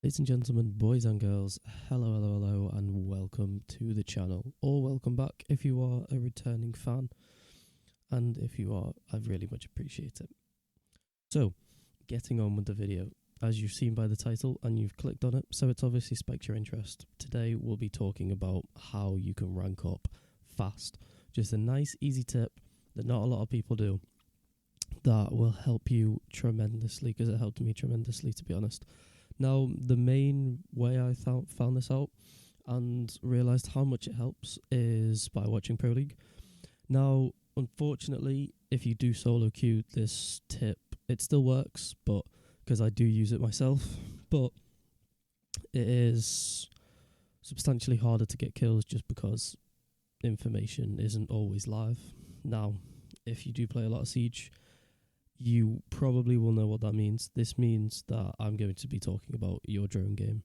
Ladies and gentlemen, boys and girls, hello, and welcome to the channel, or welcome back if you are a returning fan, and if you are, I really much appreciate it. So, getting on with the video, as you've seen by the title and you've clicked on it, so it's obviously spiked your interest. Today we'll be talking about how you can rank up fast. Just a nice, easy tip that not a lot of people do, that will help you tremendously, because it helped me tremendously, to be honest. Now, the main way I found this out and realised how much it helps is by watching Pro League. Now, unfortunately, if you do solo queue, this tip, it still works, but because I do use it myself, but it is substantially harder to get kills just because information isn't always live. Now, if you do play a lot of Siege, you probably will know what that means. This means that I'm going to be talking about your drone game.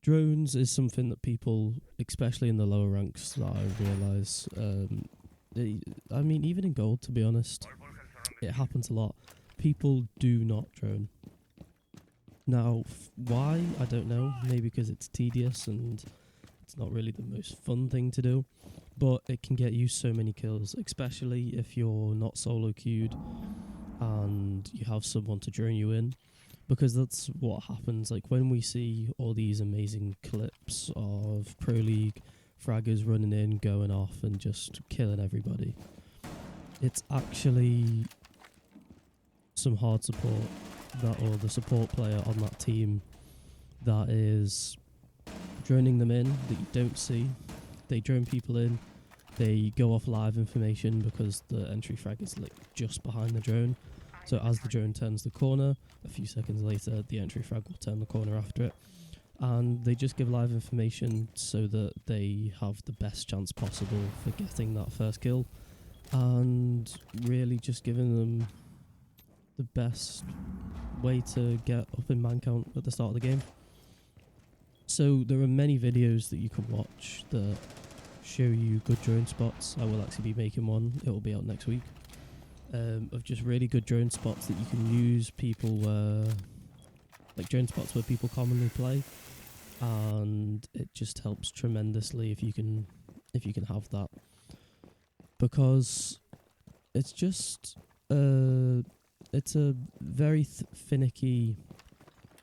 Drones is something that people, especially in the lower ranks, that I realise, I mean, even in gold, to be honest, it happens a lot. People do not drone. Now, why? I don't know. Maybe because it's tedious and it's not really the most fun thing to do, but it can get you so many kills, especially if you're not solo queued and you have someone to drone you in, because that's what happens. Like, when we see all these amazing clips of Pro League fraggers running in, going off and just killing everybody, it's actually some hard support, or the support player on that team that is droning them in that you don't see. They drone people in, they go off live information because the entry frag is like just behind the drone. So as the drone turns the corner, a few seconds later, the entry frag will turn the corner after it. And they just give live information so that they have the best chance possible for getting that first kill, and really just giving them the best way to get up in man count at the start of the game. So there are many videos that you can watch that show you good drone spots. I will actually be making one, it will be out next week, of just really good drone spots that you can use, like drone spots where people commonly play, and it just helps tremendously if you can have that, because it's just it's a very finicky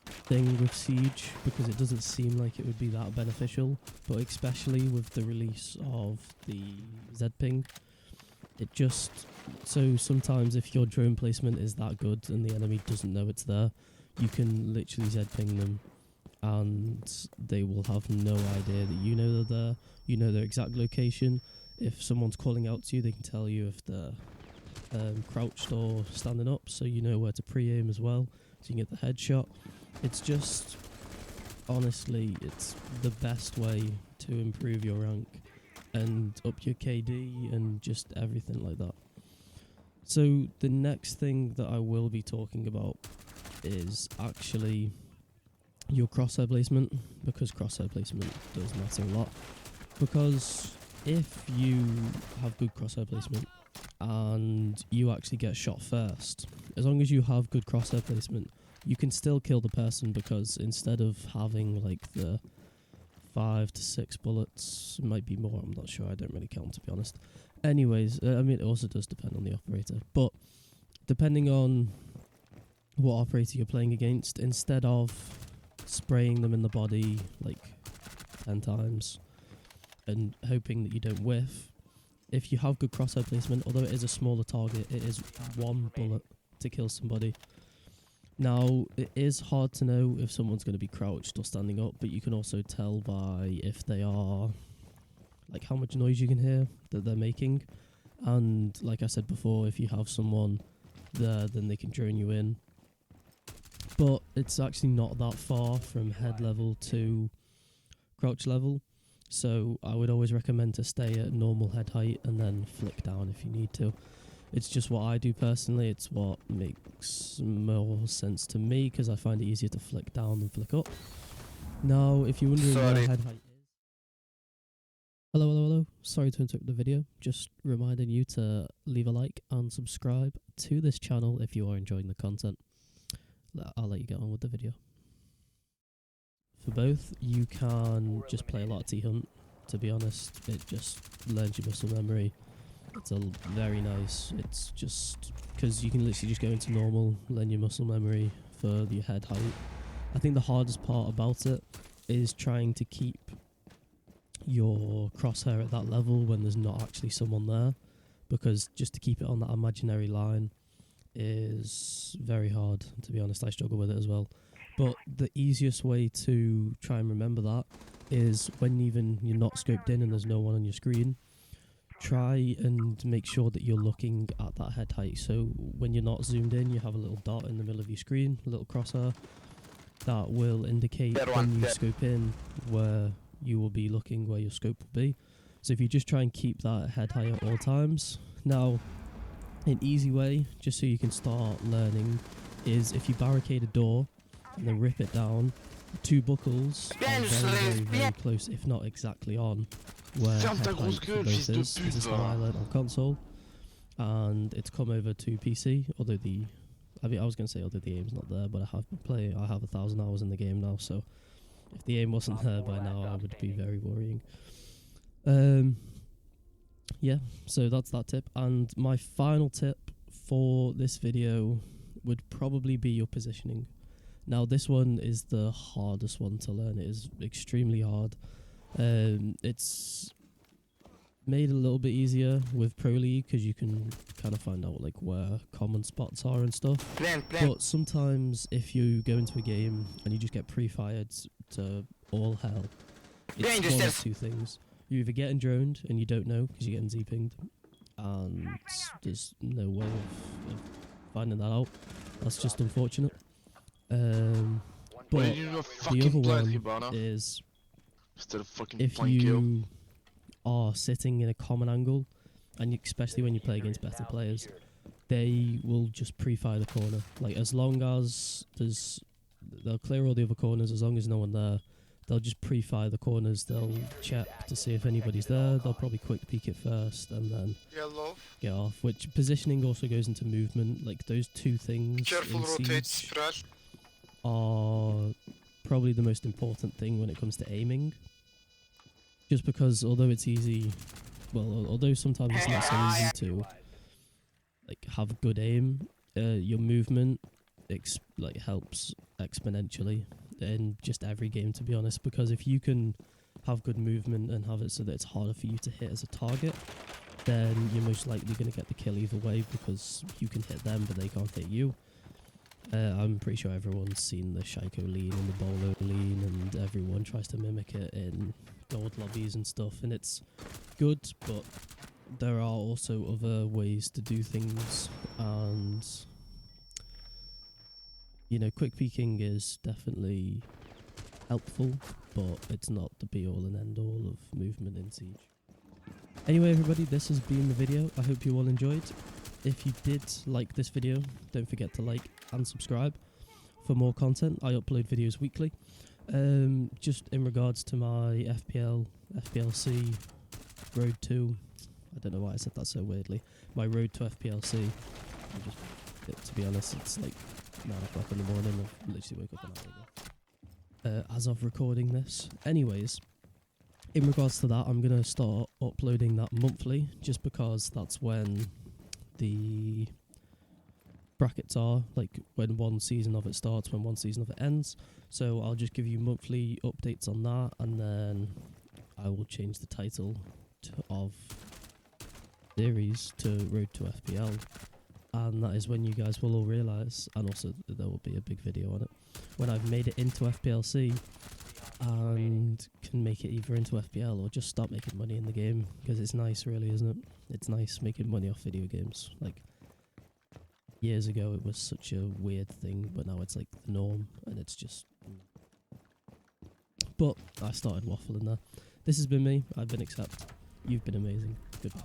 thing with Siege, because it doesn't seem like it would be that beneficial, but especially with the release of the Z-ping, it just, so sometimes if your drone placement is that good and the enemy doesn't know it's there, you can literally Z-ping them and they will have no idea that you know they're there. You know their exact location. If someone's calling out to you, they can tell you if they're crouched or standing up, so you know where to pre-aim as well, so you can get the headshot. It's just, honestly, it's the best way to improve your rank and up your KD and just everything like that. So the next thing that I will be talking about is actually your crosshair placement, because crosshair placement does matter a lot. Because if you have good crosshair placement and you actually get shot first, as long as you have good crosshair placement, you can still kill the person, because instead of having like the 5 to 6 bullets, it might be more, I'm not sure, I don't really count, to be honest. Anyways, I mean, it also does depend on the operator, but depending on what operator you're playing against, instead of spraying them in the body like 10 times and hoping that you don't whiff, if you have good crosshair placement, although it is a smaller target, it is one bullet to kill somebody. Now, it is hard to know if someone's going to be crouched or standing up, but you can also tell by if they are, like, how much noise you can hear that they're making. And like I said before, if you have someone there, then they can drone you in. But it's actually not that far from head level to crouch level, so I would always recommend to stay at normal head height and then flick down if you need to. It's just what I do personally. It's what makes more sense to me, because I find it easier to flick down than flick up. Now, if you're wondering where head height is... Hello. Sorry to interrupt the video. Just reminding you to leave a like and subscribe to this channel if you are enjoying the content. I'll let you get on with the video. for both. You can just play a lot of T-Hunt, to be honest. It just learns your muscle memory. It's very nice. It's just because you can literally just go into normal, learn your muscle memory for your head height. I think the hardest part about it is trying to keep your crosshair at that level when there's not actually someone there, because just to keep it on that imaginary line is very hard, to be honest. I struggle with it as well. But the easiest way to try and remember that is when even you're not scoped in and there's no one on your screen, try and make sure that you're looking at that head height. So when you're not zoomed in, you have a little dot in the middle of your screen, a little crosshair, that will indicate when you scope in where you will be looking, where your scope will be. So if you just try and keep that head height at all times. Now, an easy way, just so you can start learning, is if you barricade a door and then rip it down, 2 buckles are very close, if not exactly on, where head height for both is. This is how I learned on console, and it's come over to PC, although I was going to say although the aim's not there, but I have been playing, I have 1,000 hours in the game now, so if the aim wasn't there by now, I would be very worrying. Yeah, so that's that tip. And my final tip for this video would probably be your positioning. Now, this one is the hardest one to learn. It is extremely hard. It's made a little bit easier with Pro League because you can kind of find out like where common spots are and stuff. But sometimes if you go into a game and you just get pre-fired to all hell, it's one of 2 things. You're either getting droned and you don't know because you're getting Z-pinged, and there's no way of finding that out. That's just unfortunate. But the other one is if you are sitting in a common angle, and especially when you play against better players, they will just pre-fire the corner. Like, as long as they'll clear all the other corners, as long as no one there, they'll just pre-fire the corners. They'll check to see if anybody's there. They'll probably quick peek it first and then get off. Which positioning also goes into movement. Like, those 2 things in Siege are probably the most important thing when it comes to aiming. Just because although it's easy, although sometimes it's not so easy to like have good aim, your movement helps exponentially in just every game, to be honest, because if you can have good movement and have it so that it's harder for you to hit as a target, then you're most likely going to get the kill either way, because you can hit them but they can't hit you. I'm pretty sure everyone's seen the Shaiko lean and the Bolo lean, and everyone tries to mimic it in gold lobbies and stuff, and it's good, but there are also other ways to do things, and you know, quick peeking is definitely helpful, but it's not the be all and end all of movement in Siege. Anyway, everybody, this has been the video. I hope you all enjoyed. If you did like this video, don't forget to like and subscribe for more content. I upload videos weekly. Just in regards to my FPLC Road to, I don't know why I said that so weirdly, my road to FPLC, to be honest, it's like 9 o'clock in the morning. I've literally woke up an hour ago. As of recording this. Anyways, in regards to that, I'm going to start uploading that monthly, just because that's when the brackets are, like when one season of it starts, when one season of it ends. So I'll just give you monthly updates on that, and then I will change the title of series to Road to FPL, and that is when you guys will all realise, and also there will be a big video on it, when I've made it into FPLC and can make it either into FPL or just start making money in the game, because it's nice, really, isn't it? It's nice making money off video games. Like, years ago it was such a weird thing, but now it's like the norm, and it's just... But I started waffling there. This has been me. I've been Accept. You've been amazing. Goodbye.